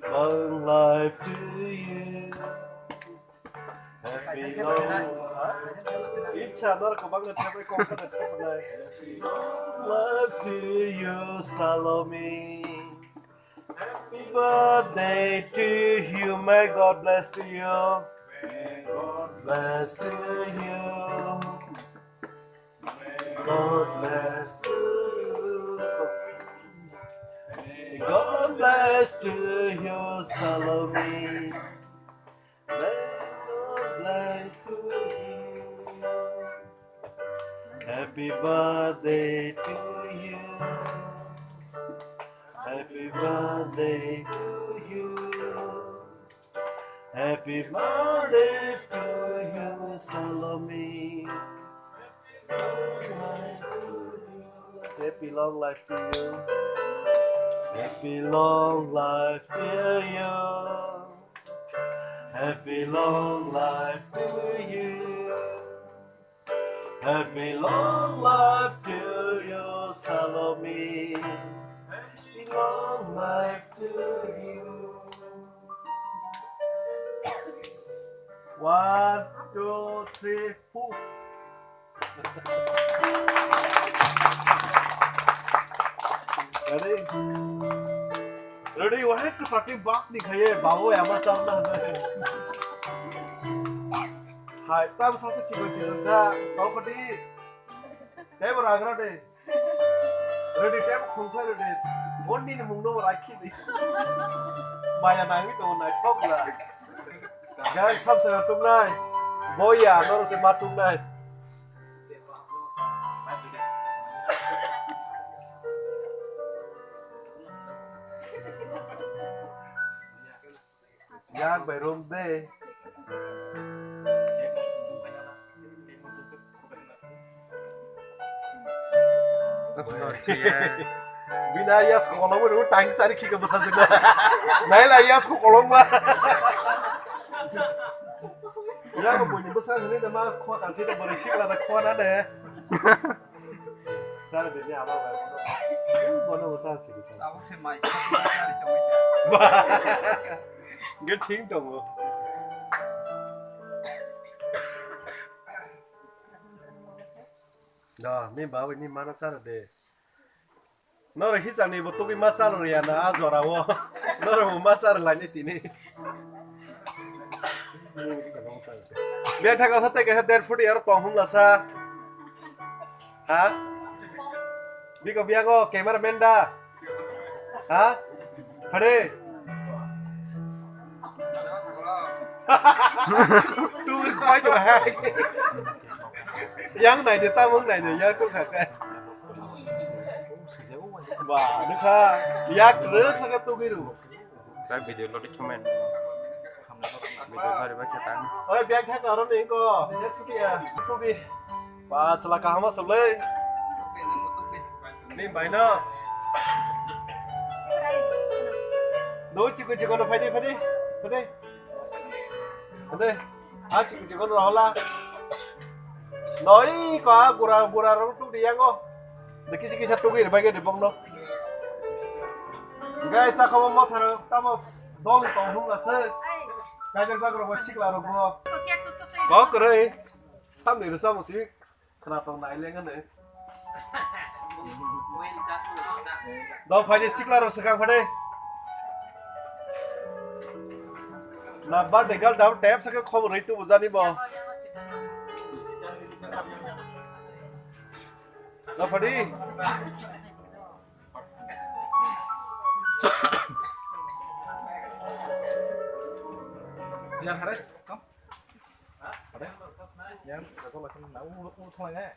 Long life to you. Happy long ít cha nó là có bác được theo cái con cái này. Happy long life to you, Salome. Happy birthday to you, may God bless to you. May God bless to you. God bless to you. May God bless to you, Salome. May God bless to you. Happy birthday to you. Happy birthday to you. Happy birthday to you, Salome. Happy long life to you. Happy long life to you. Happy long life to you. Happy long life to you, Salome. Happy long life to you. 1, 2, 3, 4. Ready? Ready? Why cứ phải cái bát đi khai bảo em mà trong đó này. Hai, tam sao sẽ chỉ có chuyện ra, tao phải đi. Thế mà ra cái đó đi. Ready? Thế mà không phải ready. Vốn đi là mùng đâu mà lại khi đi. Mày là nàng cái đồ này khóc là. Guys, sắp sửa tung này. Boy à, nó sẽ bắt tung này. Yang by room day. Bina yas ko kolong mo tang cari kika besar juga. Naila yas ko kolong ma. Ya ko punya besar ini dah mah kuat asih dah berisik lah dah kuat ada. Cara dia ni apa lah. Mana besar sih. Aku sih mai cari cowok. Cái tiếng đồng rồi. Đó, mình bảo với mình mà nó sao được. Nó là hít ra này, tôi bị massage rồi à, nó rồi à, nó là một massage lại như thế này. Bây giờ thằng cái đèn phút đi ở phòng không là sao? Hả? Đi có biết không? Cameraman đã. Hả? Phải đi. Tôi khoái cho hai. Dáng này thì tao muốn này thì dáng cũng thật đây. Và nước ha, yak rớt sang cái tôi cái đủ. Cái video nó đi comment. Video nó đi bắt cho tăng. Ôi, biar khác ở đó đi cô. Hết phút đi à, phút đi. Và sẽ là cả mà sập lên. Đi bài nó. Đối chỉ còn nó phải đi. Đây, chỉ còn nó là nói quá gura nó tung đi ăn không? Để cái satu cái bài cái để bông đâu. Cái chắc không mất rồi, tao mà đong tông không là sơ. Cái chắc sao rồi xích là rồi có cái đấy, sao này được sao một xíu, khả tông này lên cái này. Đâu phải đi xích là rồi sekarang phải đi. Nah, bar degal daun tap sakit kau itu uzan ni boh. Nah, Fadi. Yang hari, kom. Ada. Yang, kalau langsung nau thôi nghe.